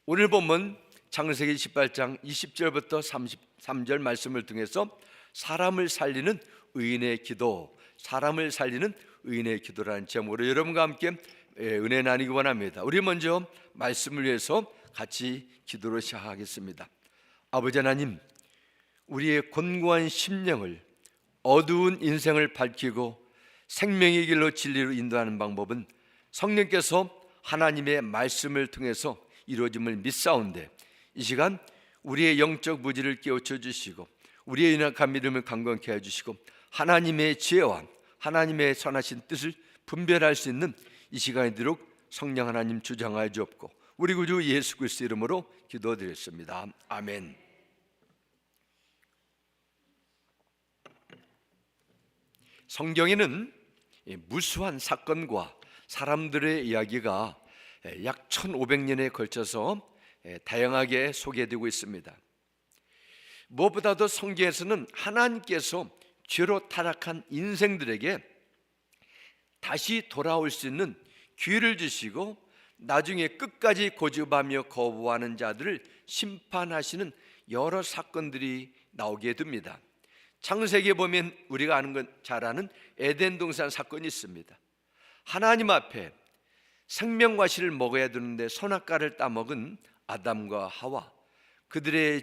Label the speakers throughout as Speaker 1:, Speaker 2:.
Speaker 1: 오늘 본문 창세기 18장 20절부터 33절 말씀을 통해서 사람을 살리는 의인의 기도, 사람을 살리는 의인의 기도라는 제목으로 여러분과 함께 은혜 나누기 원합니다. 우리 먼저 말씀을 위해서 같이 기도로 시작하겠습니다. 아버지 하나님, 우리의 곤고한 심령을, 어두운 인생을 밝히고 생명의 길로 진리로 인도하는 방법은 성령께서 하나님의 말씀을 통해서 이루어짐을 믿사온데, 이 시간 우리의 영적 무지를 깨우쳐 주시고 우리의 연약한 믿음을 강건케 해주시고 하나님의 지혜와 하나님의 선하신 뜻을 분별할 수 있는 이 시간이 되도록 성령 하나님 주장하여 주옵고 우리 구주 예수 그리스도 이름으로 기도드렸습니다. 아멘. 성경에는 무수한 사건과 사람들의 이야기가 약 1500년에 걸쳐서 다양하게 소개되고 있습니다. 무엇보다도 성경에서는 하나님께서 죄로 타락한 인생들에게 다시 돌아올 수 있는 기회를 주시고 나중에 끝까지 고집하며 거부하는 자들을 심판하시는 여러 사건들이 나오게 됩니다. 창세기에 보면 우리가 잘 아는 에덴 동산 사건이 있습니다. 하나님 앞에 생명과실을 먹어야 되는데 선악과를 따먹은 아담과 하와, 그들의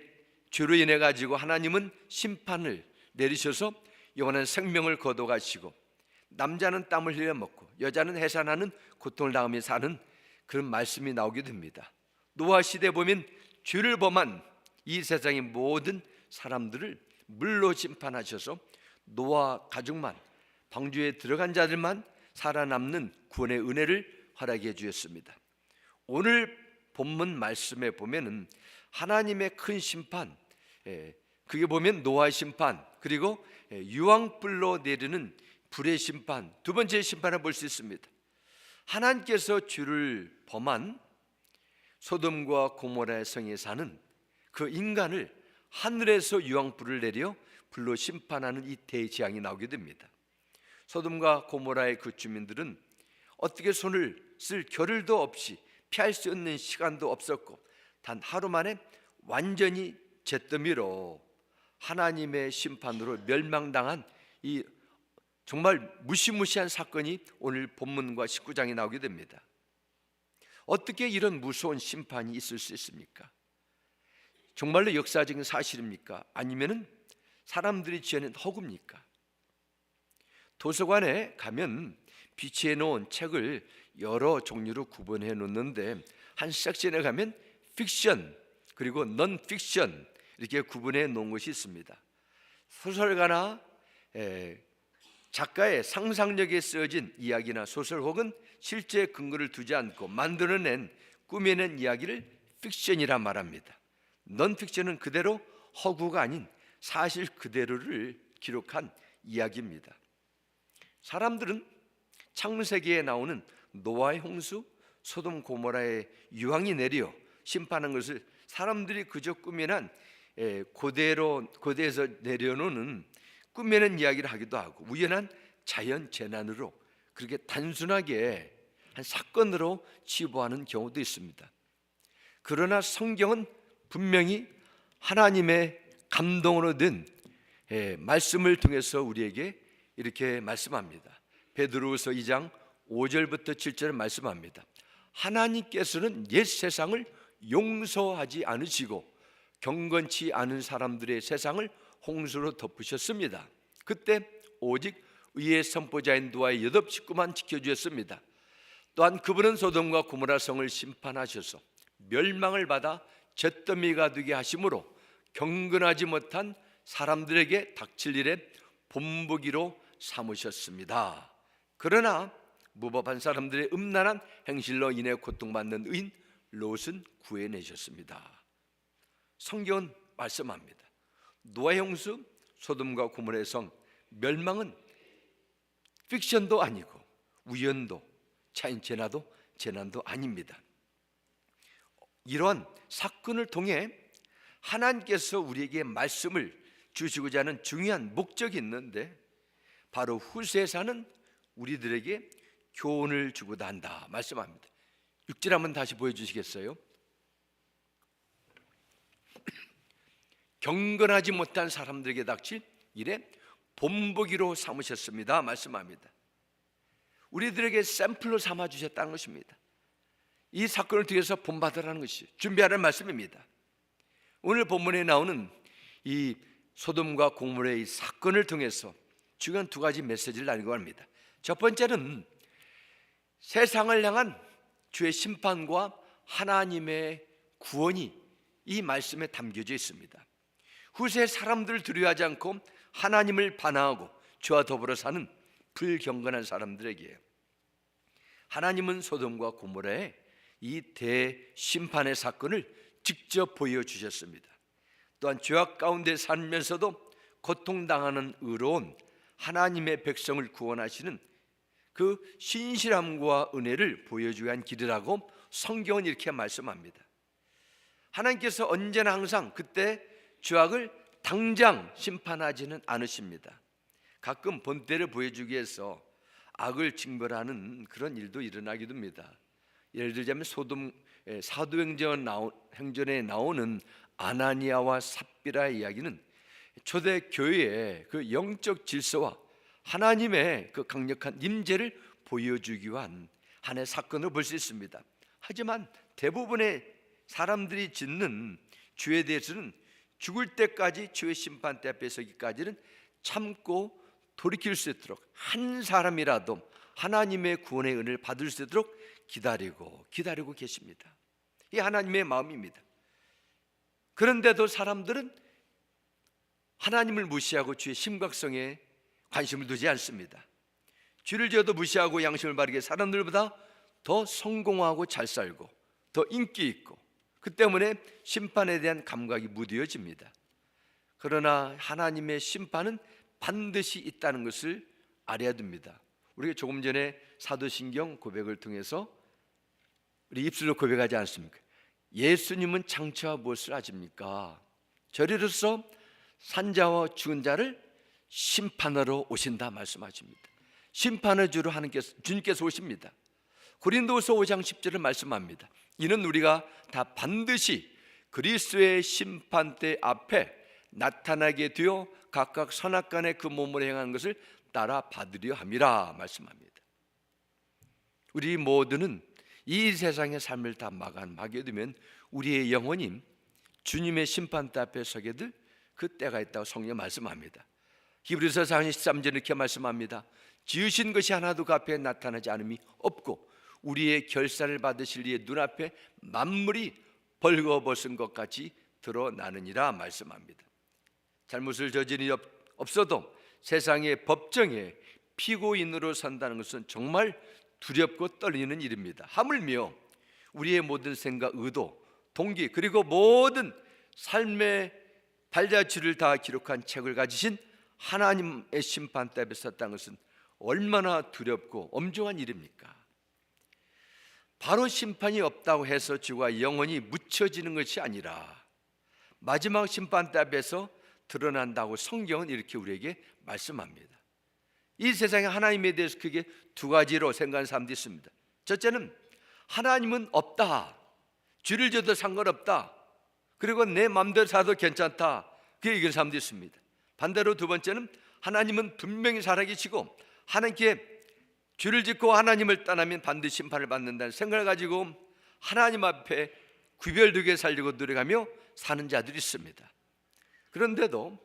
Speaker 1: 죄로 인해 가지고 하나님은 심판을 내리셔서 영원한 생명을 거둬가시고 남자는 땀을 흘려 먹고 여자는 해산하는 고통을 당하며 사는 그런 말씀이 나오게 됩니다. 노아 시대에 보면 죄를 범한 이 세상의 모든 사람들을 물로 심판하셔서 노아 가족만, 방주에 들어간 자들만 살아남는 구원의 은혜를 허락해 주셨습니다. 오늘 본문 말씀에 보면은 하나님의 큰 심판, 그게 보면 노아의 심판, 그리고 유황불로 내리는 불의 심판, 두 번째 심판을 볼 수 있습니다. 하나님께서 죄를 범한 소돔과 고모라의 성에 사는 그 인간을 하늘에서 유황불을 내려 불로 심판하는 이 대재앙이 나오게 됩니다. 소돔과 고모라의 그 주민들은 어떻게 손을 쓸 겨를도 없이 피할 수 없는 시간도 없었고 단 하루 만에 완전히 잿더미로 하나님의 심판으로 멸망당한 이 정말 무시무시한 사건이 오늘 본문과 19장에 나오게 됩니다. 어떻게 이런 무서운 심판이 있을 수 있습니까? 정말로 역사적인 사실입니까? 아니면은 사람들이 지어낸 허구입니까? 도서관에 가면 비치해 놓은 책을 여러 종류로 구분해 놓는데 한 섹션에 가면 픽션 그리고 넌 픽션 이렇게 구분해 놓은 것이 있습니다. 소설가나 작가의 상상력에 쓰여진 이야기나 소설 혹은 실제 근거를 두지 않고 만들어낸 꾸며낸 이야기를 픽션이라 말합니다. 넌 픽션은 그대로 허구가 아닌 사실 그대로를 기록한 이야기입니다. 사람들은 창세기에 나오는 노아의 홍수, 소돔 고모라의 유황이 내려 심판한 것을 사람들이 그저 꾸며낸 고대에서 내려놓는 꾸며낸 이야기를 하기도 하고 우연한 자연 재난으로 그렇게 단순하게 한 사건으로 치부하는 경우도 있습니다. 그러나 성경은 분명히 하나님의 감동으로 된 말씀을 통해서 우리에게 이렇게 말씀합니다. 베드로후서 2장 5절부터 7절을 말씀합니다. 하나님께서는 옛 세상을 용서하지 않으시고 경건치 않은 사람들의 세상을 홍수로 덮으셨습니다. 그때 오직 의의 선포자인 노아의 8 식구만 지켜주셨습니다. 또한 그분은 소돔과 고모라 성을 심판하셔서 멸망을 받아 잿더미가 되게 하심으로 경건하지 못한 사람들에게 닥칠 일에 본보기로 삼으셨습니다. 그러나 무법한 사람들의 음란한 행실로 인해 고통받는 의인 롯은 구해내셨습니다. 성경은 말씀합니다. 노아의 홍수, 소돔과 고모라의 성 멸망은 픽션도 아니고 우연도 재난도 아닙니다. 이러한 사건을 통해 하나님께서 우리에게 말씀을 주시고자 하는 중요한 목적이 있는데 바로 후세에 사는 우리들에게 교훈을 주고자 한다 말씀합니다. 6절 한번 다시 보여주시겠어요? 경건하지 못한 사람들에게 닥칠 일에 본보기로 삼으셨습니다 말씀합니다. 우리들에게 샘플로 삼아주셨다는 것입니다. 이 사건을 통해서 본받으라는 것이 준비하라는 말씀입니다. 오늘 본문에 나오는 이 소돔과 고모라의 이 사건을 통해서 중요한 두 가지 메시지를 나누고 합니다. 첫 번째는 세상을 향한 주의 심판과 하나님의 구원이 이 말씀에 담겨져 있습니다. 후세 사람들을 두려워하지 않고 하나님을 반항하고 주와 더불어 사는 불경건한 사람들에게 하나님은 소돔과 고모라의 이 대심판의 사건을 직접 보여주셨습니다. 또한 죄악 가운데 살면서도 고통당하는 의로운 하나님의 백성을 구원하시는 그 신실함과 은혜를 보여주기 위한 길이라고 성경은 이렇게 말씀합니다. 하나님께서 언제나 항상 그때 죄악을 당장 심판하지는 않으십니다. 가끔 본때를 보여주기 위해서 악을 징벌하는 그런 일도 일어나기도 합니다. 예를 들자면 소돔 사도행전에 나오는 아나니아와 삽비라의 이야기는 초대 교회의 그 영적 질서와 하나님의 그 강력한 임재를 보여주기 위한 하나의 사건을 볼 수 있습니다. 하지만 대부분의 사람들이 짓는 죄에 대해서는 죽을 때까지 주의 심판대 앞에 서기까지는 참고 돌이킬 수 있도록 한 사람이라도 하나님의 구원의 은혜를 받을 수 있도록 기다리고 계십니다. 이 하나님의 마음입니다. 그런데도 사람들은 하나님을 무시하고 주의 심각성에 관심을 두지 않습니다. 죄를 지어도 무시하고 양심을 바르게 사람들보다 더 성공하고 잘 살고 더 인기 있고 그 때문에 심판에 대한 감각이 무뎌집니다. 그러나 하나님의 심판은 반드시 있다는 것을 알아야 됩니다. 우리가 조금 전에 사도신경 고백을 통해서 우리 입술로 고백하지 않습니까? 예수님은 장차와 무엇을 아십니까? 저리로서 산자와 죽은 자를 심판하러 오신다 말씀하십니다. 심판의 주로 주님께서 오십니다. 고린도후서 5장 10절을 말씀합니다. 이는 우리가 다 반드시 그리스도의 심판대 앞에 나타나게 되어 각각 선악간에 그 몸으로 행하는 것을 따라 받으려 함이라 말씀합니다. 우리 모두는 이 세상의 삶을 다 마감하게 되면 우리의 영혼이 주님의 심판대 앞에 서게 될 그 때가 있다고 성경 말씀합니다. 히브리서 4장 13절 이렇게 말씀합니다. 지으신 것이 하나도 그 앞에 나타나지 않음이 없고 우리의 결산을 받으실 이의 눈앞에 만물이 벌거벗은 것 같이 드러나느니라 말씀합니다. 잘못을 저지른 일이 없어도 세상의 법정에 피고인으로 산다는 것은 정말 두렵고 떨리는 일입니다. 하물며 우리의 모든 생각, 의도, 동기 그리고 모든 삶의 발자취를 다 기록한 책을 가지신 하나님의 심판대 앞에 섰다는 것은 얼마나 두렵고 엄중한 일입니까? 바로 심판이 없다고 해서 죄와 영원히 묻혀지는 것이 아니라 마지막 심판대 앞에서 드러난다고 성경은 이렇게 우리에게 말씀합니다. 이 세상에 하나님에 대해서 크게 두 가지로 생각하는 사람들이 있습니다. 첫째는 하나님은 없다, 죄를 져도 상관없다, 그리고 내 마음대로 살아도 괜찮다, 그렇게 얘기하는 사람들이 있습니다. 반대로 두 번째는 하나님은 분명히 살아계시고 하나님께 죄를 짓고 하나님을 떠나면 반드시 심판을 받는다는 생각을 가지고 하나님 앞에 구별되게 살려고 노력하며 사는 자들이 있습니다. 그런데도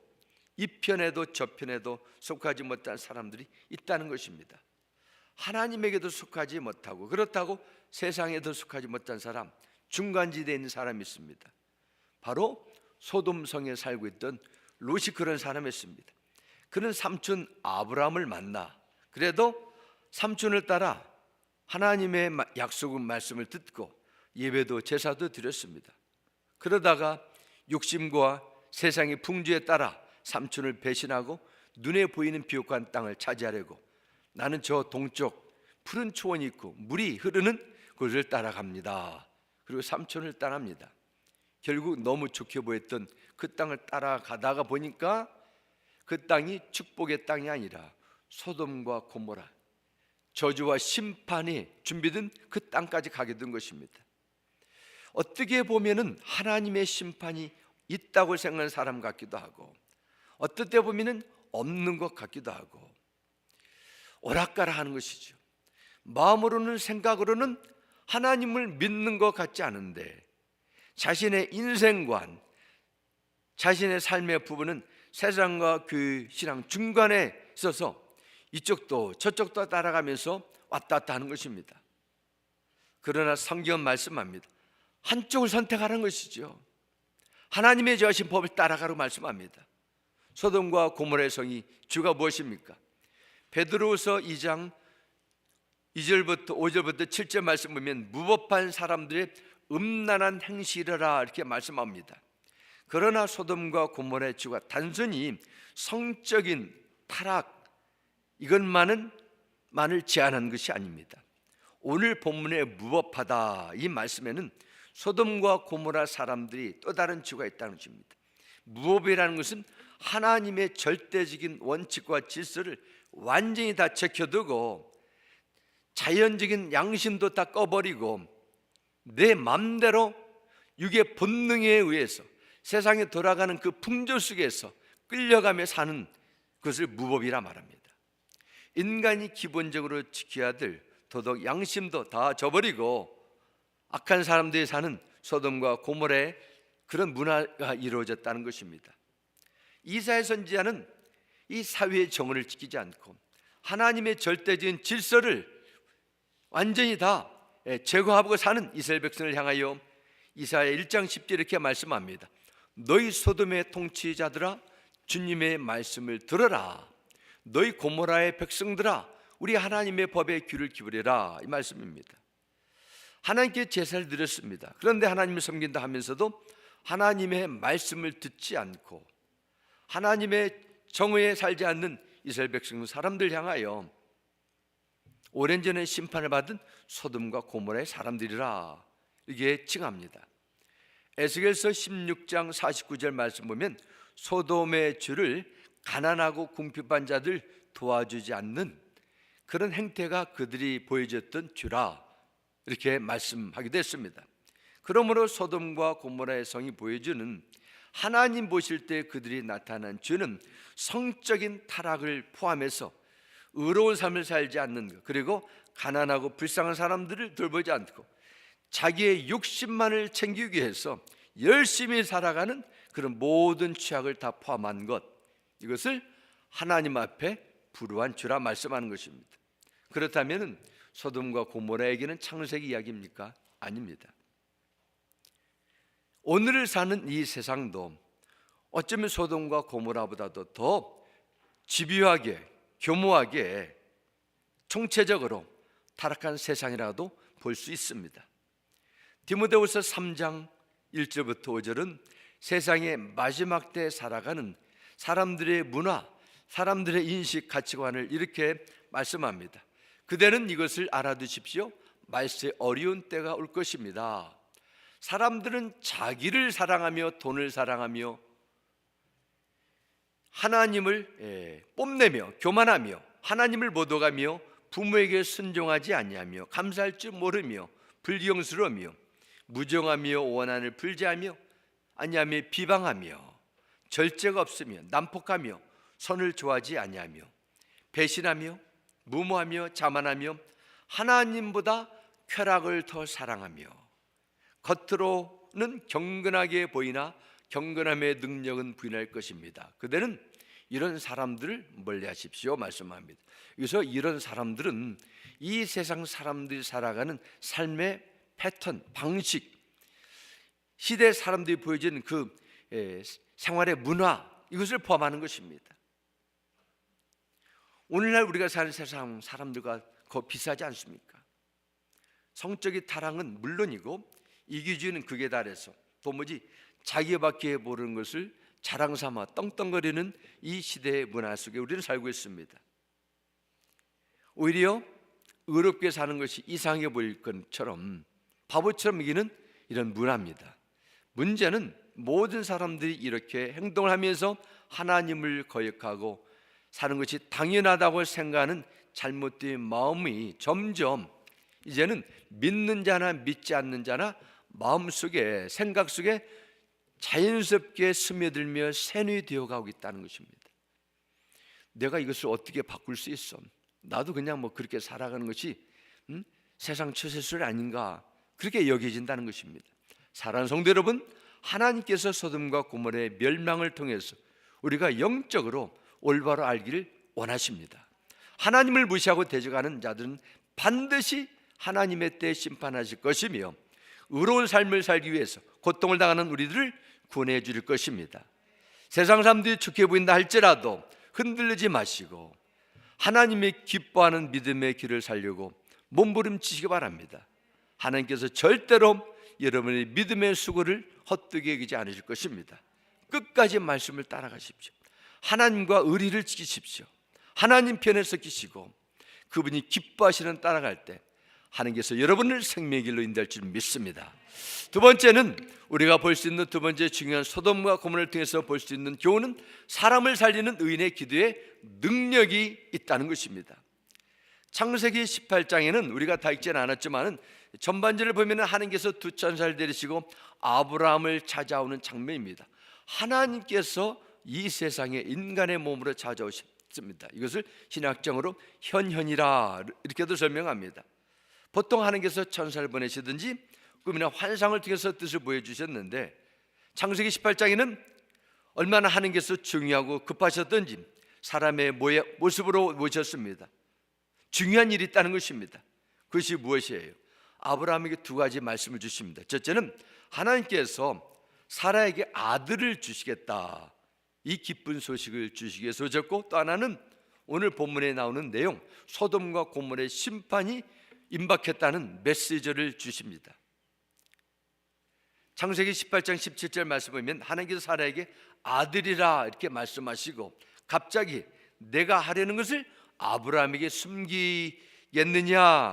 Speaker 1: 이 편에도 저 편에도 속하지 못한 사람들이 있다는 것입니다. 하나님에게도 속하지 못하고 그렇다고 세상에도 속하지 못한 사람, 중간지대에 있는 사람이 있습니다. 바로 소돔성에 살고 있던 롯이 그런 사람이었습니다. 그는 삼촌 아브라함을 만나 그래도 삼촌을 따라 하나님의 약속의 말씀을 듣고 예배도 제사도 드렸습니다. 그러다가 욕심과 세상의 풍조에 따라 삼촌을 배신하고 눈에 보이는 비옥한 땅을 차지하려고 나는 저 동쪽 푸른 초원이 있고 물이 흐르는 곳을 따라갑니다. 그리고 삼촌을 따라합니다. 결국 너무 좋게 보였던 그 땅을 따라가다가 보니까 그 땅이 축복의 땅이 아니라 소돔과 고모라, 저주와 심판이 준비된 그 땅까지 가게 된 것입니다. 어떻게 보면은 하나님의 심판이 있다고 생각하는 사람 같기도 하고, 어떨 때 보면은 없는 것 같기도 하고, 오락가락 하는 것이죠. 마음으로는, 생각으로는 하나님을 믿는 것 같지 않은데 자신의 인생관, 자신의 삶의 부분은 세상과 그 신앙 중간에 있어서 이쪽도 저쪽도 따라가면서 왔다 갔다 하는 것입니다. 그러나 성경은 말씀합니다. 한쪽을 선택하라는 것이죠. 하나님의 정하신 법을 따라가라고 말씀합니다. 소돔과 고모라의 성이 주가 무엇입니까? 베드로후서 2장 2절부터 5절부터 7절 말씀 보면 무법한 사람들의 음란한 행실이라 이렇게 말씀합니다. 그러나 소돔과 고모라의 주가 단순히 성적인 타락 이것만을 제한한 것이 아닙니다. 오늘 본문의 무법하다 이 말씀에는 소돔과 고모라 사람들이 또 다른 주가 있다는 것입니다. 무법이라는 것은 하나님의 절대적인 원칙과 질서를 완전히 다 제껴두고 자연적인 양심도 다 꺼버리고 내 맘대로 육의 본능에 의해서 세상에 돌아가는 그 풍조 속에서 끌려가며 사는 것을 무법이라 말합니다. 인간이 기본적으로 지켜야 될 도덕 양심도 다 저버리고 악한 사람들이 사는 소돔과 고모라의 그런 문화가 이루어졌다는 것입니다. 이사야 선지자는 이 사회의 정의를 지키지 않고 하나님의 절대적인 질서를 완전히 다 제거하고 사는 이스라엘 백성을 향하여 이사야 1장 10절 이렇게 말씀합니다. 너희 소돔의 통치자들아 주님의 말씀을 들어라. 너희 고모라의 백성들아 우리 하나님의 법에 귀를 기울여라 이 말씀입니다. 하나님께 제사를 드렸습니다. 그런데 하나님을 섬긴다 하면서도 하나님의 말씀을 듣지 않고 하나님의 정의에 살지 않는 이스라엘 백성 사람들 향하여 오랜 전에 심판을 받은 소돔과 고모라의 사람들이라 이게 칭합니다. 에스겔서 16장 49절 말씀 보면 소돔의 주를 가난하고 궁핍한 자들 도와주지 않는 그런 행태가 그들이 보여줬던 주라 이렇게 말씀하기도 했습니다. 그러므로 소돔과 고모라의 성이 보여주는 하나님 보실 때 그들이 나타난 주는 성적인 타락을 포함해서 의로운 삶을 살지 않는 것, 그리고 가난하고 불쌍한 사람들을 돌보지 않고 자기의 욕심만을 챙기기 위해서 열심히 살아가는 그런 모든 취약을 다 포함한 것, 이것을 하나님 앞에 불우한 주라 말씀하는 것입니다. 그렇다면 소돔과 고모라에게는 창세기 이야기입니까? 아닙니다. 오늘을 사는 이 세상도 어쩌면 소돔과 고모라보다도 더 집요하게 교모하게 총체적으로 타락한 세상이라도 볼 수 있습니다. 디모데후서 3장 1절부터 5절은 세상의 마지막 때에 살아가는 사람들의 문화, 사람들의 인식, 가치관을 이렇게 말씀합니다. 그대는 이것을 알아두십시오. 말세 어려운 때가 올 것입니다. 사람들은 자기를 사랑하며 돈을 사랑하며 하나님을 뽐내며 교만하며 하나님을 못 오가며 부모에게 순종하지 아니하며 감사할 줄 모르며 불경스러우며 무정하며 원한을 풀지하며 아니하며 비방하며 절제가 없으며 난폭하며 선을 좋아하지 아니하며 배신하며 무모하며 자만하며 하나님보다 쾌락을 더 사랑하며 겉으로는 경건하게 보이나 경건함의 능력은 부인할 것입니다. 그대는 이런 사람들을 멀리하십시오 말씀합니다. 그래서 이런 사람들은 이 세상 사람들이 살아가는 삶의 패턴, 방식, 시대 사람들이 보여주는 그 생활의 문화, 이것을 포함하는 것입니다. 오늘날 우리가 사는 세상 사람들과 거 비슷하지 않습니까? 성적인 타락은 물론이고 이기주의는 극에 달해서 도무지 자기밖에 모르는 것을 자랑삼아 떵떵거리는 이 시대의 문화 속에 우리는 살고 있습니다. 오히려 의롭게 사는 것이 이상해 보일 것처럼 바보처럼 이기는 이런 문화입니다. 문제는 모든 사람들이 이렇게 행동을 하면서 하나님을 거역하고 사는 것이 당연하다고 생각하는 잘못된 마음이 점점 이제는 믿는 자나 믿지 않는 자나 마음속에 생각 속에 자연스럽게 스며들며 세뇌되어 가고 있다는 것입니다. 내가 이것을 어떻게 바꿀 수 있어? 나도 그냥 그렇게 살아가는 것이 세상 처세술 아닌가, 그렇게 여겨진다는 것입니다. 사랑하는 성도 여러분, 하나님께서 소돔과 고모라의 멸망을 통해서 우리가 영적으로 올바로 알기를 원하십니다. 하나님을 무시하고 대적하는 자들은 반드시 하나님의 때에 심판하실 것이며 의로운 삶을 살기 위해서 고통을 당하는 우리들을 구원해 줄 것입니다. 세상 사람들이 좋게 보인다 할지라도 흔들리지 마시고 하나님이 기뻐하는 믿음의 길을 살려고 몸부림치시기 바랍니다. 하나님께서 절대로 여러분의 믿음의 수고를 헛되게 여기지 않으실 것입니다. 끝까지 말씀을 따라가십시오. 하나님과 의리를 지키십시오. 하나님 편에 서기시고 그분이 기뻐하시는 따라갈 때 하나님께서 여러분을 생명의 길로 인도할 줄 믿습니다. 두 번째는 우리가 볼 수 있는 두 번째 중요한 소돔과 고모라를 통해서 볼 수 있는 교훈은 사람을 살리는 의인의 기도에 능력이 있다는 것입니다. 창세기 18장에는 우리가 다 읽지는 않았지만 전반전을 보면 하나님께서 두 천사를 데리시고 아브라함을 찾아오는 장면입니다. 하나님께서 이 세상에 인간의 몸으로 찾아오셨습니다. 이것을 신학적으로 현현이라 이렇게도 설명합니다. 보통 하나님께서 천사를 보내시든지 꿈이나 환상을 통해서 뜻을 보여주셨는데 창세기 18장에는 얼마나 하나님께서 중요하고 급하셨던지 사람의 모습으로 모셨습니다. 중요한 일이 있다는 것입니다. 그것이 무엇이에요? 아브라함에게 두 가지 말씀을 주십니다. 첫째는 하나님께서 사라에게 아들을 주시겠다, 이 기쁜 소식을 주시기 위해서 오셨고, 또 하나는 오늘 본문에 나오는 내용, 소돔과 고모라의 심판이 임박했다는 메시지를 주십니다. 창세기 18장 17절 말씀 보면 하나님께서 사라에게 아들이라 이렇게 말씀하시고 갑자기 내가 하려는 것을 아브라함에게 숨기겠느냐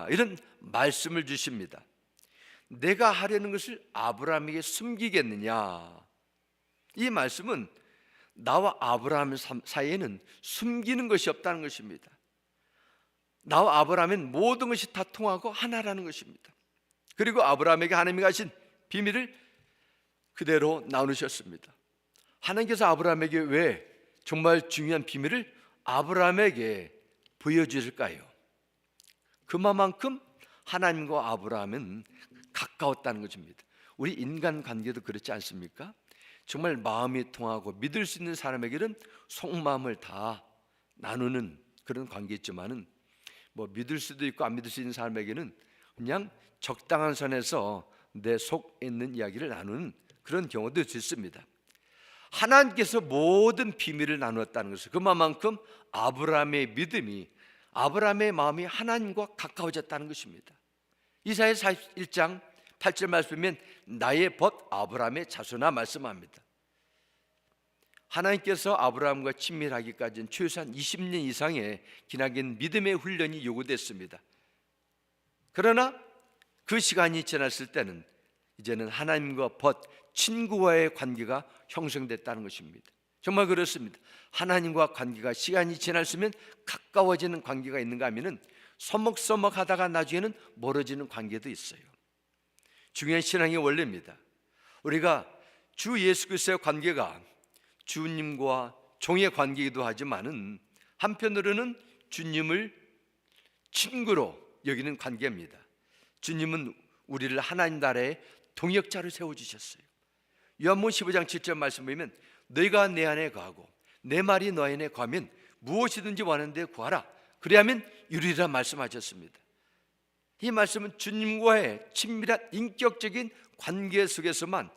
Speaker 1: 이런 말씀을 주십니다. 내가 하려는 것을 아브라함에게 숨기겠느냐, 이 말씀은 나와 아브라함 사이에는 숨기는 것이 없다는 것입니다. 나와 아브라함은 모든 것이 다 통하고 하나라는 것입니다. 그리고 아브라함에게 하나님이 가신 비밀을 그대로 나누셨습니다. 하나님께서 아브라함에게 왜 정말 중요한 비밀을 아브라함에게 보여주실까요? 그만큼 하나님과 아브라함은 가까웠다는 것입니다. 우리 인간관계도 그렇지 않습니까? 정말 마음이 통하고 믿을 수 있는 사람에게는 속마음을 다 나누는 그런 관계 있지만은 믿을 수도 있고 안 믿을 수 있는 사람에게는 그냥 적당한 선에서 내 속에 있는 이야기를 나누는 그런 경우도 있습니다. 하나님께서 모든 비밀을 나누었다는 것은 그만큼 아브라함의 믿음이, 아브라함의 마음이 하나님과 가까워졌다는 것입니다. 이사야 41장 8절 말씀이면 나의 벗 아브라함의 자손아 말씀합니다. 하나님께서 아브라함과 친밀하기까지는 최소한 20년 이상의 기나긴 믿음의 훈련이 요구됐습니다. 그러나 그 시간이 지났을 때는 이제는 하나님과 벗 친구와의 관계가 형성됐다는 것입니다. 정말 그렇습니다. 하나님과 관계가 시간이 지났으면 가까워지는 관계가 있는가 하면은 서먹서먹하다가 나중에는 멀어지는 관계도 있어요. 중요한 신앙의 원리입니다. 우리가 주 예수 그리스도의 관계가 주님과 종의 관계이기도 하지만은 한편으로는 주님을 친구로 여기는 관계입니다. 주님은 우리를 하나님 나라의 동역자로 세워주셨어요. 요한복음 15장 7절 말씀 보면 너희가 내 안에 거하고 내 말이 너 안에 거하면 무엇이든지 원하는 데 구하라 그리하면 이루리라 말씀하셨습니다. 이 말씀은 주님과의 친밀한 인격적인 관계 속에서만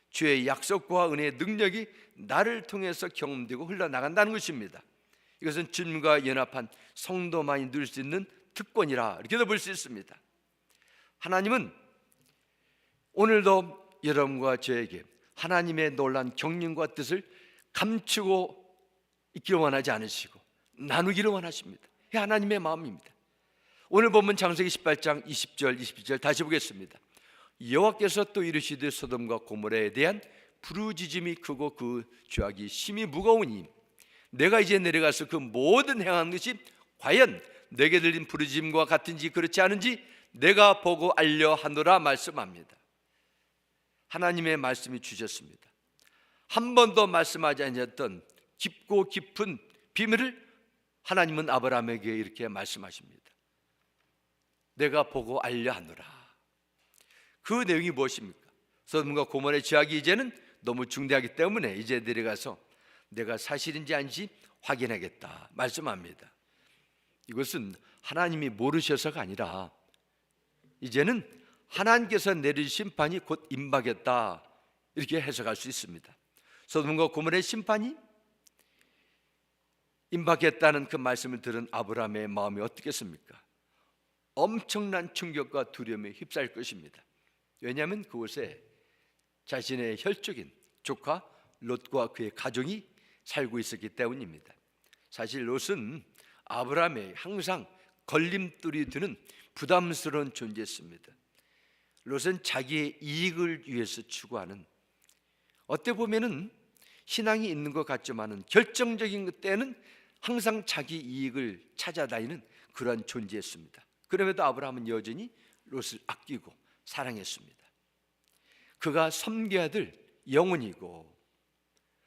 Speaker 1: 주의 약속과 은혜의 능력이 나를 통해서 경험되고 흘러나간다는 것입니다. 이것은 주님과 연합한 성도만이 누릴 수 있는 특권이라 이렇게도 볼 수 있습니다. 하나님은 오늘도 여러분과 저에게 하나님의 놀라운 경륜과 뜻을 감추고 있기를 원하지 않으시고 나누기를 원하십니다. 이게 하나님의 마음입니다. 오늘 본문 창세기 18장 20절 21절 다시 보겠습니다. 여호와께서 또 이르시되 소돔과 고모라에 대한 부르짖음이 크고 그 죄악이 심히 무거우니 내가 이제 내려가서 그 모든 행한 것이 과연 내게 들린 부르짖음과 같은지 그렇지 않은지 내가 보고 알려 하노라 말씀합니다. 하나님의 말씀이 주셨습니다. 한 번도 말씀하지 않았던 깊고 깊은 비밀을 하나님은 아브라함에게 이렇게 말씀하십니다. 내가 보고 알려 하노라. 그 내용이 무엇입니까? 소돔과 고모라의 죄악이 이제는 너무 중대하기 때문에 이제 내려가서 내가 사실인지 아닌지 확인하겠다 말씀합니다. 이것은 하나님이 모르셔서가 아니라 이제는 하나님께서 내릴 심판이 곧 임박했다, 이렇게 해석할 수 있습니다. 소돔과 고모라의 심판이 임박했다는 그 말씀을 들은 아브라함의 마음이 어떻겠습니까? 엄청난 충격과 두려움에 휩싸일 것입니다. 왜냐하면 그곳에 자신의 혈족인 조카 롯과 그의 가족이 살고 있었기 때문입니다. 사실 롯은 아브라함의 항상 걸림돌이 되는 부담스러운 존재였습니다. 롯은 자기의 이익을 위해서 추구하는, 어때 보면은 신앙이 있는 것 같지만은 결정적인 때는 항상 자기 이익을 찾아다니는 그러한 존재였습니다. 그럼에도 아브라함은 여전히 롯을 아끼고 사랑했습니다. 그가 섬겨야 될 영혼이고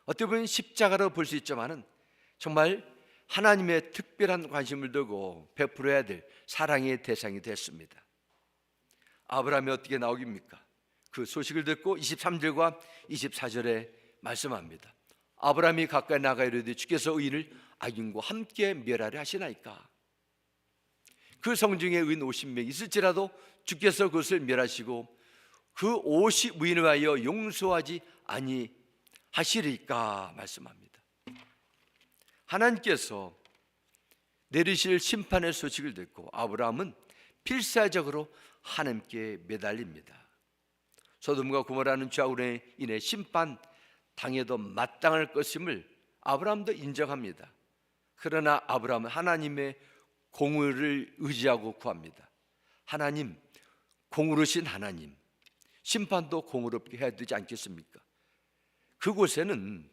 Speaker 1: 어떻게 보면 십자가로 볼 수 있지만은 정말 하나님의 특별한 관심을 두고 베풀어야 될 사랑의 대상이 됐습니다. 아브라함이 어떻게 나오깁니까? 그 소식을 듣고 23절과 24절에 말씀합니다. 아브라함이 가까이 나가 이르되 주께서 의인을 악인과 함께 멸하려 하시나이까? 그 성중에 의인 50명 있을지라도 주께서 그것을 멸하시고 그 50의인을 하여 용서하지 아니하시리까 말씀합니다. 하나님께서 내리실 심판의 소식을 듣고 아브라함은 필사적으로 하나님께 매달립니다. 소돔과 고모라는 죄악으로 인해 심판 당해도 마땅할 것임을 아브라함도 인정합니다. 그러나 아브라함은 하나님의 공의를 의지하고 구합니다. 하나님, 공의로우신 하나님, 심판도 공의롭게 해야 되지 않겠습니까? 그곳에는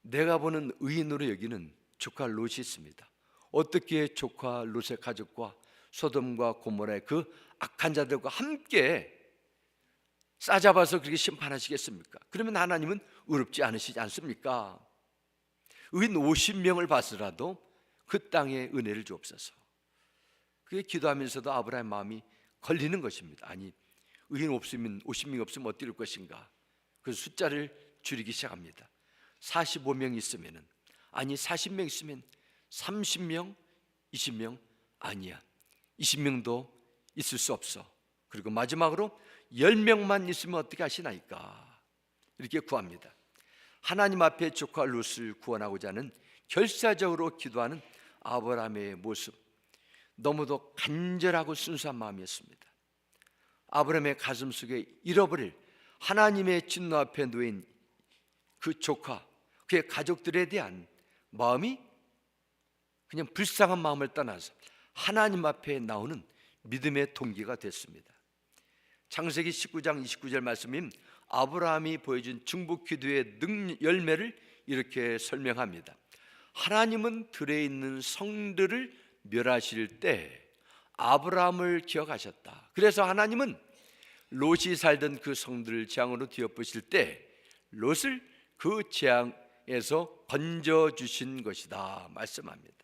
Speaker 1: 내가 보는 의인으로 여기는 조카 롯이 있습니다. 어떻게 조카 롯의 가족과 소돔과 고모라의 그 악한 자들과 함께 싸잡아서 그렇게 심판하시겠습니까? 그러면 하나님은 의롭지 않으시지 않습니까? 의인 50명을 봤으라도 그 땅에 은혜를 주옵소서. 그게 기도하면서도 아브라함의 마음이 걸리는 것입니다. 아니, 의인 없으면 50명 없으면 어떻게 될 것인가? 그 숫자를 줄이기 시작합니다. 45명 있으면은, 아니 40명 있으면 30명, 20명, 아니야 20명도 있을 수 없어. 그리고 마지막으로 10명만 있으면 어떻게 하시나이까? 이렇게 구합니다. 하나님 앞에 조카 롯을 구원하고자 하는 결사적으로 기도하는 아브라함의 모습, 너무도 간절하고 순수한 마음이었습니다. 아브라함의 가슴 속에 잃어버릴 하나님의 진노 앞에 놓인 그 조카, 그의 가족들에 대한 마음이 그냥 불쌍한 마음을 떠나서 하나님 앞에 나오는 믿음의 동기가 됐습니다. 창세기 19장 29절 말씀인 아브라함이 보여준 중보 기도의 열매를 이렇게 설명합니다. 하나님은 들에 있는 성들을 멸하실 때 아브라함을 기억하셨다. 그래서 하나님은 롯이 살던 그 성들을 재앙으로 뒤엎으실 때 롯을 그 재앙에서 건져주신 것이다 말씀합니다.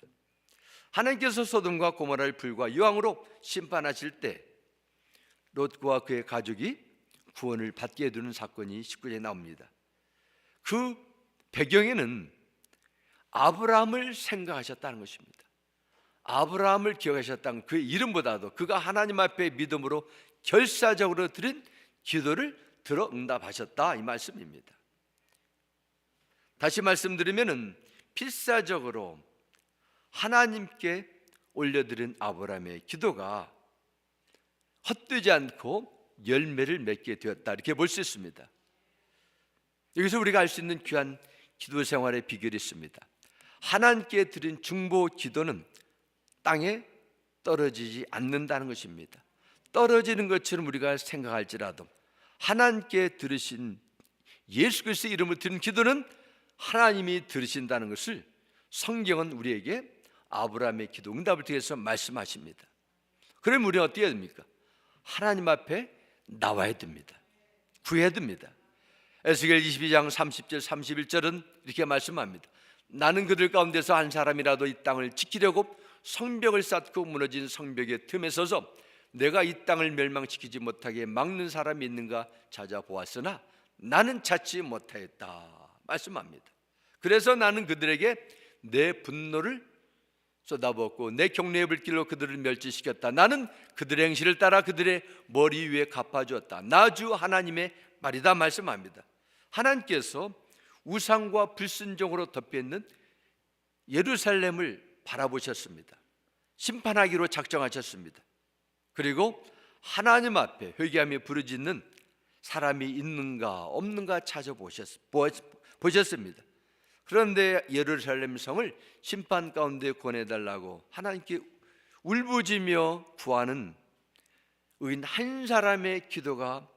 Speaker 1: 하나님께서 소돔과 고모라를 불과 유황으로 심판하실 때 롯과 그의 가족이 구원을 받게 해두는 사건이 19절에 나옵니다. 그 배경에는 아브라함을 생각하셨다는 것입니다. 아브라함을 기억하셨다는 그 이름보다도 그가 하나님 앞에 믿음으로 결사적으로 드린 기도를 들어 응답하셨다, 이 말씀입니다. 다시 말씀드리면은 필사적으로 하나님께 올려드린 아브라함의 기도가 헛되지 않고 열매를 맺게 되었다, 이렇게 볼 수 있습니다. 여기서 우리가 알 수 있는 귀한 기도 생활의 비결이 있습니다. 하나님께 드린 중보 기도는 땅에 떨어지지 않는다는 것입니다. 떨어지는 것처럼 우리가 생각할지라도 하나님께 들으신 예수 그리스도의 이름을 드린 기도는 하나님이 들으신다는 것을 성경은 우리에게 아브라함의 기도 응답을 통해서 말씀하십니다. 그럼 우리는 어떻게 해야 됩니까? 하나님 앞에 나와야 됩니다. 구해야 됩니다. 에스겔 22장 30절 31절은 이렇게 말씀합니다. 나는 그들 가운데서 한 사람이라도 이 땅을 지키려고 성벽을 쌓고 무너진 성벽의 틈에 서서 내가 이 땅을 멸망시키지 못하게 막는 사람이 있는가 찾아보았으나 나는 찾지 못하였다 말씀합니다. 그래서 나는 그들에게 내 분노를 쏟아붓고 내 경례의 불길로 그들을 멸치시켰다. 나는 그들의 행실을 따라 그들의 머리 위에 갚아주었다. 나 주 하나님의 말이다 말씀합니다. 하나님께서 우상과 불순종으로 덮여있는 예루살렘을 바라보셨습니다. 심판하기로 작정하셨습니다. 그리고 하나님 앞에 회개하며 부르짖는 사람이 있는가 없는가 찾아보셨습니다. 그런데 예루살렘 성을 심판 가운데 권해달라고 하나님께 울부짖며 구하는 의인 한 사람의 기도가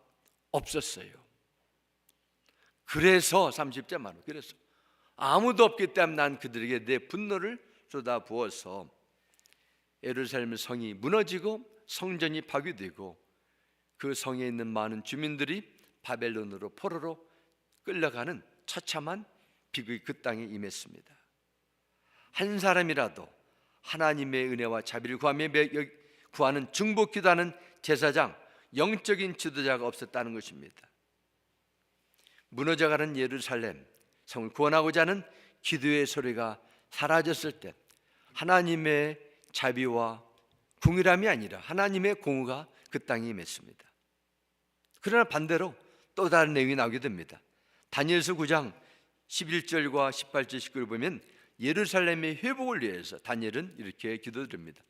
Speaker 1: 없었어요. 그래서 30절 말로 그래서 아무도 없기 때문에 난 그들에게 내 분노를 쏟아부어서 예루살렘 성이 무너지고 성전이 파괴되고 그 성에 있는 많은 주민들이 바벨론으로 포로로 끌려가는 처참한 비극이 그 땅에 임했습니다. 한 사람이라도 하나님의 은혜와 자비를 구하는 중보기도하는 제사장, 영적인 지도자가 없었다는 것입니다. 무너져가는 예루살렘 성을 구원하고자 하는 기도의 소리가 사라졌을 때 하나님의 자비와 궁휼함이 아니라 하나님의 공의가 그 땅에 임했습니다. 그러나 반대로 또 다른 내용이 나오게 됩니다. 다니엘서 9장 11절과 18절 19절 보면 예루살렘의 회복을 위해서 다니엘은 이렇게 기도드립니다.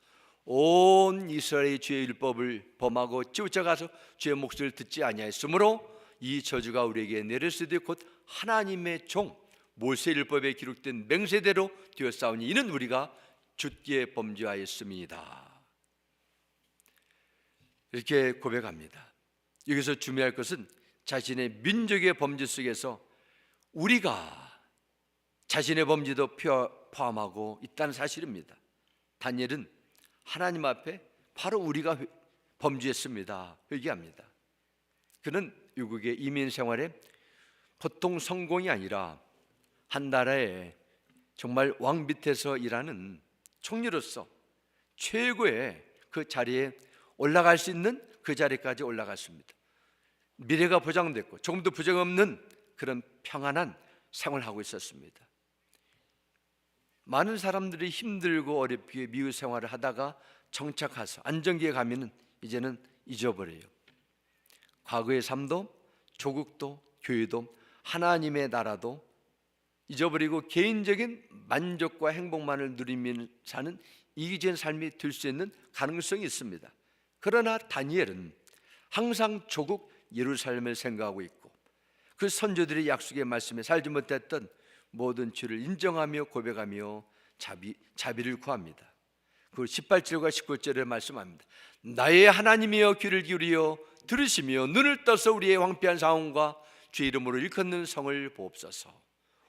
Speaker 1: 온 이스라엘의 주의 율법을 범하고 찌우쳐가서 주의 목소리를 듣지 아니하였으므로 이 저주가 우리에게 내렸으되 곧 하나님의 종 모세 율법에 기록된 맹세대로 되었사오니 이는 우리가 주께 범죄하였음이다. 이렇게 고백합니다. 여기서 중요할 것은 자신의 민족의 범죄 속에서 우리가 자신의 범죄도 포함하고 있다는 사실입니다. 다니엘은 하나님 앞에 바로 우리가 범죄했습니다 회개합니다. 그는 유국의 이민 생활에 보통 성공이 아니라 한 나라에 정말 왕 밑에서 일하는 총리로서 최고의 그 자리에 올라갈 수 있는 그 자리까지 올라갔습니다. 미래가 보장됐고 조금도 부정 없는 그런 평안한 생활을 하고 있었습니다. 많은 사람들이 힘들고 어렵게 미국 생활을 하다가 정착해서 안정기에 가면은 이제는 잊어버려요. 과거의 삶도 조국도 교회도 하나님의 나라도 잊어버리고 개인적인 만족과 행복만을 누리며 사는 이기적인 삶이 될 수 있는 가능성이 있습니다. 그러나 다니엘은 항상 조국 예루살렘을 생각하고 있고 그 선조들의 약속의 말씀에 살지 못했던 모든 죄를 인정하며 고백하며 자비를 구합니다. 그 18절과 19절에 말씀합니다. 나의 하나님이여 귀를 기울이어 들으시며 눈을 떠서 우리의 황폐한 상황과 주의 이름으로 일컫는 성을 보옵소서.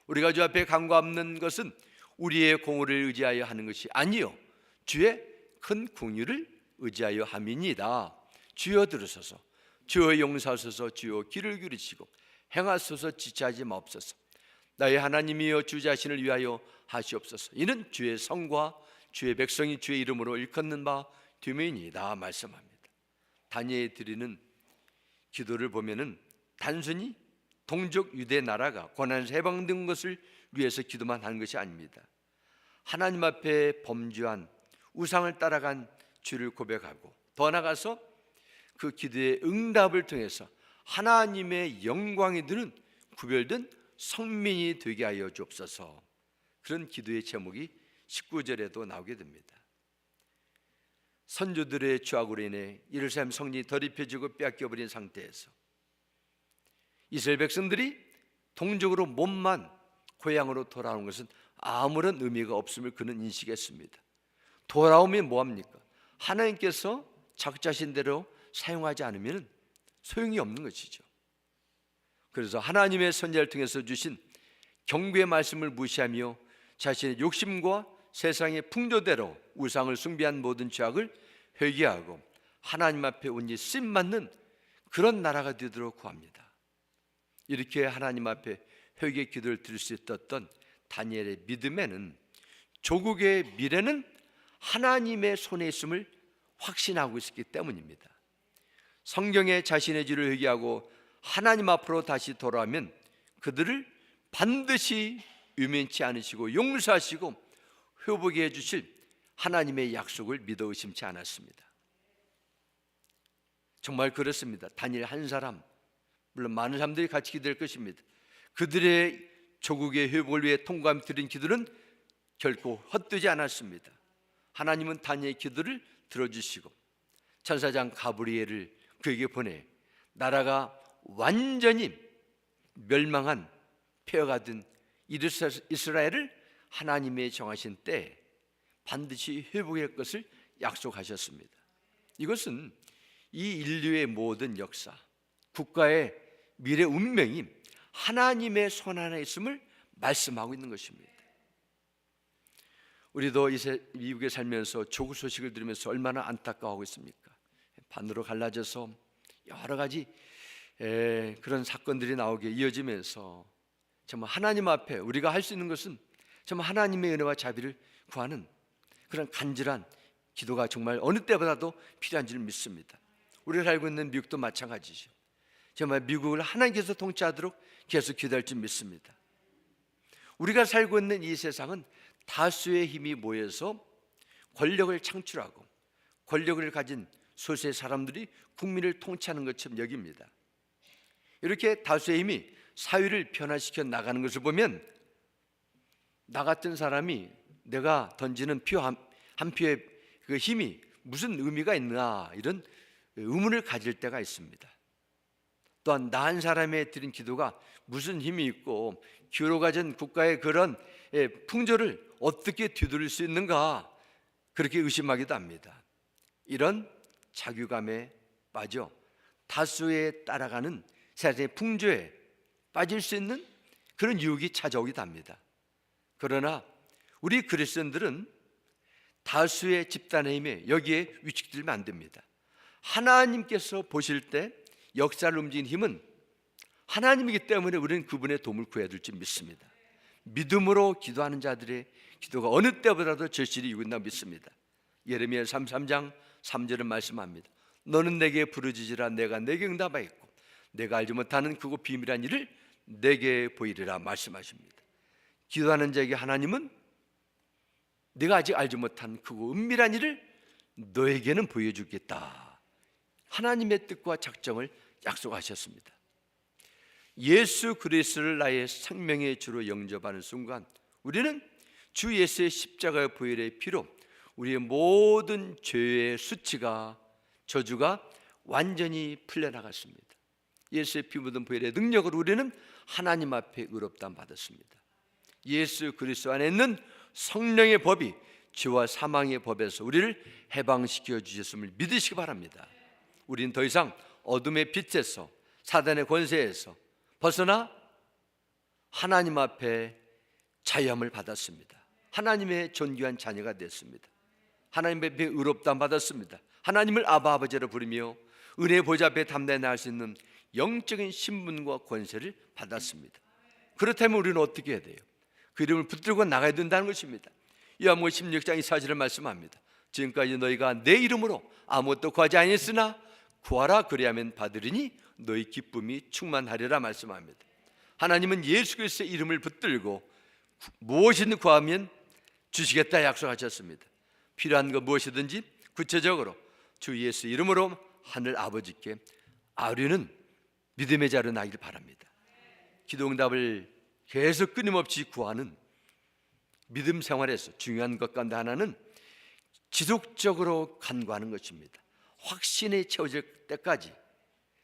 Speaker 1: 우리가 주 앞에 간구하는 것은 우리의 공의를 의지하여 하는 것이 아니요 주의 큰 궁휼을 의지하여 함이니이다. 주여 들으소서. 주여 용서하소서. 주여 귀를 기울이시고 행하소서. 지체하지 마옵소서. 나의 하나님이여 주 자신을 위하여 하시옵소서. 이는 주의 성과 주의 백성이 주의 이름으로 일컫는 바 되매이니이다 말씀합니다. 다니엘이 드리는 기도를 보면은 단순히 동족 유대 나라가 고난에서 해방된 것을 위해서 기도만 하는 것이 아닙니다. 하나님 앞에 범죄한 우상을 따라간 죄를 고백하고 더 나아가서 그 기도의 응답을 통해서 하나님의 영광이 드는 구별된 성민이 되게 하여 주옵소서. 그런 기도의 제목이 19절에도 나오게 됩니다. 선조들의 죄악으로 인해 예루살렘 성이 더럽혀지고 빼앗겨버린 상태에서 이스라엘 백성들이 동족으로 몸만 고향으로 돌아오는 것은 아무런 의미가 없음을 그는 인식했습니다. 돌아오면 뭐합니까? 하나님께서 자신대로 사용하지 않으면 소용이 없는 것이죠. 그래서 하나님의 선지자를 통해서 주신 경고의 말씀을 무시하며 자신의 욕심과 세상의 풍조대로 우상을 숭배한 모든 죄악을 회개하고 하나님 앞에 온전히 쓰임받는 그런 나라가 되도록 구합니다. 이렇게 하나님 앞에 회개 기도를 드릴 수 있었던 다니엘의 믿음에는 조국의 미래는 하나님의 손에 있음을 확신하고 있었기 때문입니다. 성경에 자신의 죄를 회개하고 하나님 앞으로 다시 돌아오면 그들을 반드시 유면치 않으시고 용서하시고 회복해 주실 하나님의 약속을 믿어 의심치 않았습니다. 정말 그렇습니다. 다니엘 한 사람, 물론 많은 사람들이 같이 기도할 것입니다. 그들의 조국의 회복을 위해 통감히 드린 기도는 결코 헛되지 않았습니다. 하나님은 다니엘의 기도를 들어주시고 천사장 가브리엘을 그에게 보내 나라가 완전히 멸망한 폐허가 된 이스라엘을 하나님의 정하신 때 반드시 회복할 것을 약속하셨습니다. 이것은 이 인류의 모든 역사, 국가의 미래 운명이 하나님의 손 안에 있음을 말씀하고 있는 것입니다. 우리도 미국에 살면서 조국 소식을 들으면서 얼마나 안타까워하고 있습니까? 반으로 갈라져서 여러 가지 그런 사건들이 나오게 이어지면서 정말 하나님 앞에 우리가 할 수 있는 것은 정말 하나님의 은혜와 자비를 구하는 그런 간절한 기도가 정말 어느 때보다도 필요한 줄 믿습니다. 우리가 살고 있는 미국도 마찬가지죠. 정말 미국을 하나님께서 통치하도록 계속 기도할 줄 믿습니다. 우리가 살고 있는 이 세상은 다수의 힘이 모여서 권력을 창출하고 권력을 가진 소수의 사람들이 국민을 통치하는 것처럼 여깁니다. 이렇게 다수의 힘이 사회를 변화시켜 나가는 것을 보면 나 같은 사람이 내가 던지는 표 한 표의 그 힘이 무슨 의미가 있나 이런 의문을 가질 때가 있습니다. 또한 나 한 사람의 드린 기도가 무슨 힘이 있고 기회로 가진 국가의 그런 풍조를 어떻게 뒤돌릴 수 있는가 그렇게 의심하기도 합니다. 이런 자괴감에 빠져 다수에 따라가는 세상의 풍조에 빠질 수 있는 그런 유혹이 찾아오기도 합니다. 그러나 우리 그리스도인들은 다수의 집단의 힘에 여기에 위축되면 안 됩니다. 하나님께서 보실 때 역사를 움직이는 힘은 하나님이기 때문에 우리는 그분의 도움을 구해야 될 줄 믿습니다. 믿음으로 기도하는 자들의 기도가 어느 때보다도 절실히 이룬다고 믿습니다. 예레미야 33장 3절은 말씀합니다. 너는 내게 부르짖으라 내가 내게 응답하겠고 내가 알지 못하는 크고 비밀한 일을 내게 보이리라 말씀하십니다. 기도하는 자에게 하나님은 네가 아직 알지 못한 크고 은밀한 일을 너에게는 보여주겠다. 하나님의 뜻과 작정을 약속하셨습니다. 예수 그리스도를 나의 생명의 주로 영접하는 순간 우리는 주 예수의 십자가의 보혈의 피로 우리의 모든 죄의 수치가 저주가 완전히 풀려나갔습니다. 예수의 피 묻은 보혈의 능력으로 우리는 하나님 앞에 의롭다함 받았습니다. 예수 그리스도 안에 있는 성령의 법이 죄와 사망의 법에서 우리를 해방시켜 주셨음을 믿으시기 바랍니다. 우리는 더 이상 어둠의 빛에서 사단의 권세에서 벗어나 하나님 앞에 자유함을 받았습니다. 하나님의 존귀한 자녀가 됐습니다. 하나님 앞에 의롭다함 받았습니다. 하나님을 아바 아버지로 부르며 은혜 보좌 앞에 담대히 나갈 수 있는 영적인 신분과 권세를 받았습니다. 그렇다면 우리는 어떻게 해야 돼요? 그 이름을 붙들고 나가야 된다는 것입니다. 요한복음 16장 24절을 말씀합니다. 지금까지 너희가 내 이름으로 아무것도 구하지 아니했으나 구하라 그리하면 받으리니 너희 기쁨이 충만하리라 말씀합니다. 하나님은 예수 그리스도의 이름을 붙들고 무엇이든 구하면 주시겠다 약속하셨습니다. 필요한 것 무엇이든지 구체적으로 주 예수 이름으로 하늘 아버지께 아뢰는 믿음의 자로 나길 바랍니다. 기도응답을 계속 끊임없이 구하는 믿음 생활에서 중요한 것 가운데 하나는 지속적으로 간구하는 것입니다. 확신에 채워질 때까지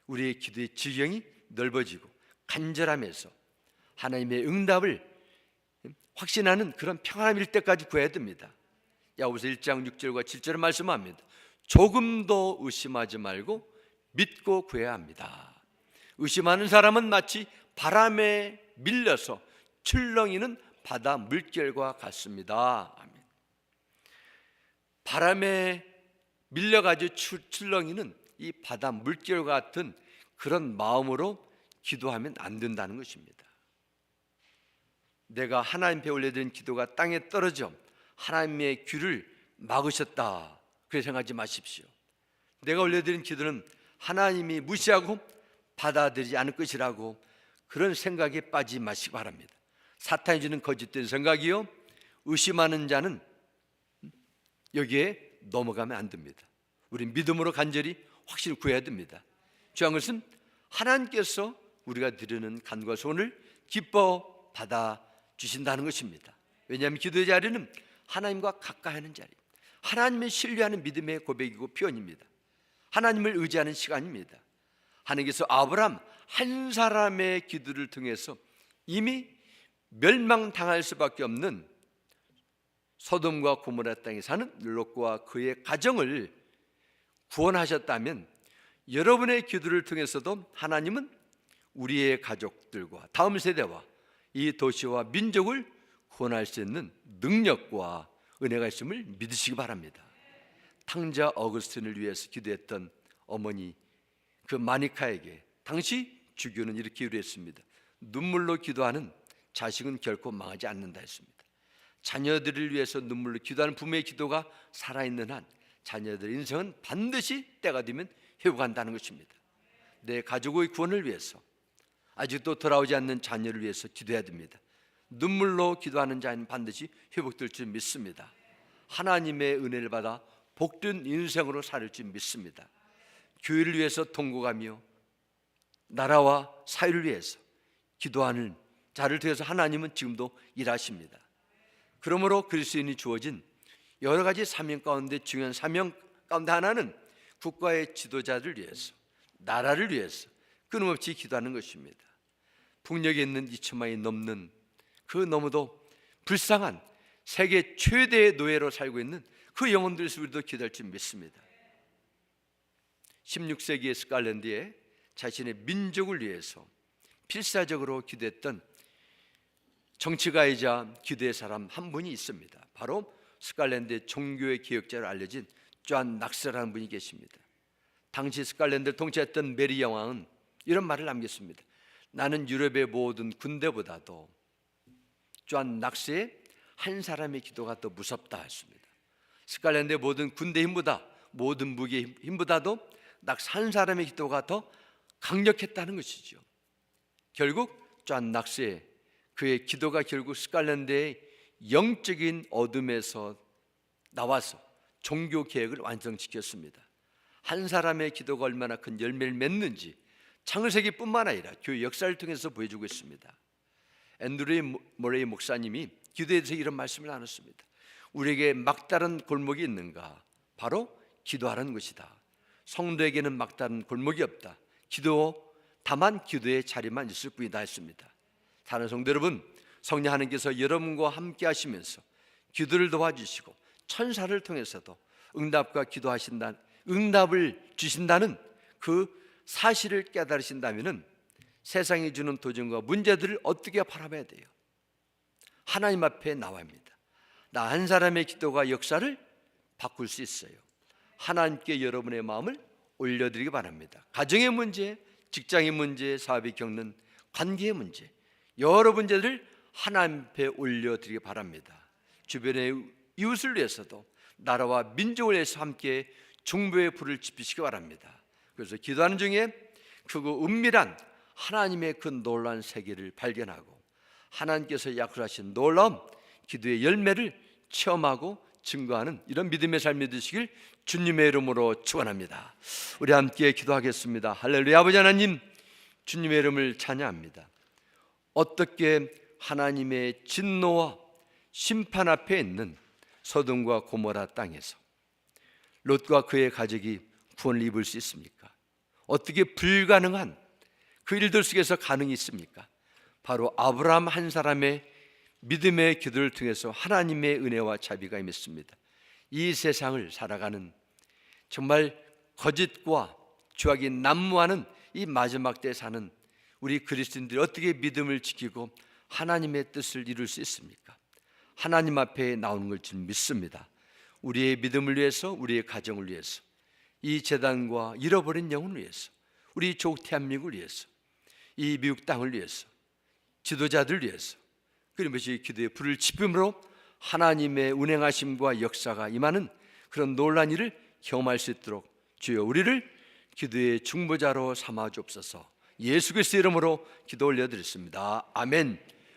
Speaker 1: 우리의 기도의 지경이 넓어지고 간절함에서 하나님의 응답을 확신하는 그런 평안함일 때까지 구해야 됩니다. 야고보서 1장 6절과 7절을 말씀합니다. 조금도 의심하지 말고 믿고 구해야 합니다. 의심하는 사람은 마치 바람에 밀려서 출렁이는 바다 물결과 같습니다. 아멘. 바람에 밀려가지고 출렁이는 이 바다 물결과 같은 그런 마음으로 기도하면 안 된다는 것입니다. 내가 하나님 앞에 올려드린 기도가 땅에 떨어져 하나님의 귀를 막으셨다, 그렇게 생각하지 마십시오. 내가 올려드린 기도는 하나님이 무시하고 받아들이지 않을 것이라고 그런 생각에 빠지지 마시기 바랍니다. 사탄이 주는 거짓된 생각이요, 의심하는 자는 여기에 넘어가면 안 됩니다. 우리 믿음으로 간절히 확실히 구해야 됩니다. 중요한 것은 하나님께서 우리가 드리는 간과 소원을 기뻐 받아 주신다는 것입니다. 왜냐하면 기도의 자리는 하나님과 가까이 하는 자리, 하나님을 신뢰하는 믿음의 고백이고 표현입니다. 하나님을 의지하는 시간입니다. 하나님께서 아브라함 한 사람의 기도를 통해서 이미 멸망당할 수밖에 없는 소돔과 고모라 땅에 사는 롯과 그의 가정을 구원하셨다면, 여러분의 기도를 통해서도 하나님은 우리의 가족들과 다음 세대와 이 도시와 민족을 구원할 수 있는 능력과 은혜가 있음을 믿으시기 바랍니다. 탕자 어거스틴을 위해서 기도했던 어머니 그 마니카에게 당시 주교는 이렇게 유래했습니다. 눈물로 기도하는 자식은 결코 망하지 않는다 했습니다. 자녀들을 위해서 눈물로 기도하는 부모의 기도가 살아있는 한 자녀들의 인생은 반드시 때가 되면 회복한다는 것입니다. 내 가족의 구원을 위해서, 아직도 돌아오지 않는 자녀를 위해서 기도해야 됩니다. 눈물로 기도하는 자는 반드시 회복될 줄 믿습니다. 하나님의 은혜를 받아 복된 인생으로 살 줄 믿습니다. 교회를 위해서 통곡하며 나라와 사회를 위해서 기도하는 자를 통해서 하나님은 지금도 일하십니다. 그러므로 그리스도인이 주어진 여러 가지 사명 가운데 중요한 사명 가운데 하나는 국가의 지도자를 위해서, 나라를 위해서 끊임없이 기도하는 것입니다. 북녘에 있는 2천만이 넘는 그 너무도 불쌍한 세계 최대의 노예로 살고 있는 그 영혼들을 위해서 우리도 기도할 줄 믿습니다. 16세기의 스칼랜드에 자신의 민족을 위해서 필사적으로 기도했던 정치가이자 기도의 사람 한 분이 있습니다. 바로 스칼랜드의 종교의 개혁자로 알려진 존 낙스라는 분이 계십니다. 당시 스칼랜드를 통치했던 메리 여왕은 이런 말을 남겼습니다. 나는 유럽의 모든 군대보다도 존 낙스의 한 사람의 기도가 더 무섭다 했습니다. 스칼랜드의 모든 군대 힘보다, 모든 무기의 힘보다도 낙스 한 사람의 기도가 더 강력했다는 것이죠. 결국 존 낙스의 그의 기도가 결국 스칼랜드의 영적인 어둠에서 나와서 종교 개혁을 완성시켰습니다. 한 사람의 기도가 얼마나 큰 열매를 맺는지 창세기뿐만 아니라 교회 역사를 통해서 보여주고 있습니다. 앤드류 모레이 목사님이 기도에 대해서 이런 말씀을 나눴습니다. 우리에게 막다른 골목이 있는가? 바로 기도하라는 것이다. 성도에게는 막다른 골목이 없다. 다만 기도의 자리만 있을 뿐이다 했습니다. 사랑하는 성도 여러분, 성령 하나님께서 여러분과 함께 하시면서 기도를 도와주시고 천사를 통해서도 응답을 주신다는 그 사실을 깨달으신다면 세상이 주는 도전과 문제들을 어떻게 바라봐야 돼요? 하나님 앞에 나와야 합니다. 나 한 사람의 기도가 역사를 바꿀 수 있어요. 하나님께 여러분의 마음을 올려드리기 바랍니다. 가정의 문제, 직장의 문제, 사업이 겪는 관계의 문제, 여러 문제들을 하나님 앞에 올려드리기 바랍니다. 주변의 이웃을 위해서도 나라와 민족을 위해서 함께 중보의 불을 지피시기 바랍니다. 그래서 기도하는 중에 크고 은밀한 하나님의 그 놀라운 세계를 발견하고 하나님께서 약속하신 놀라운 기도의 열매를 체험하고 증거하는 이런 믿음의 삶이 되시길 주님의 이름으로 축원합니다. 우리 함께 기도하겠습니다. 할렐루야. 아버지 하나님, 주님의 이름을 찬양합니다. 어떻게 하나님의 진노와 심판 앞에 있는 소돔과 고모라 땅에서 롯과 그의 가족이 구원을 입을 수 있습니까? 어떻게 불가능한 그 일들 속에서 가능이 있습니까? 바로 아브라함 한 사람의 믿음의 기도를 통해서 하나님의 은혜와 자비가 임했습니다. 이 세상을 살아가는 정말 거짓과 죄악이 난무하는 이 마지막 때에 사는 우리 그리스도인들이 어떻게 믿음을 지키고 하나님의 뜻을 이룰 수 있습니까? 하나님 앞에 나오는 걸 좀 믿습니다. 우리의 믿음을 위해서, 우리의 가정을 위해서, 이 재단과 잃어버린 영혼을 위해서, 우리 조국 대한민국을 위해서, 이 미국 땅을 위해서, 지도자들 위해서, 그리고 기도의 불을 지쁨으로 하나님의 운행하심과 역사가 임하는 그런 놀라운 일을 경험할 수 있도록 주여 우리를 기도의 중보자로 삼아 주옵소서. 예수 그리스도의 이름으로 기도 올려드렸습니다. 아멘.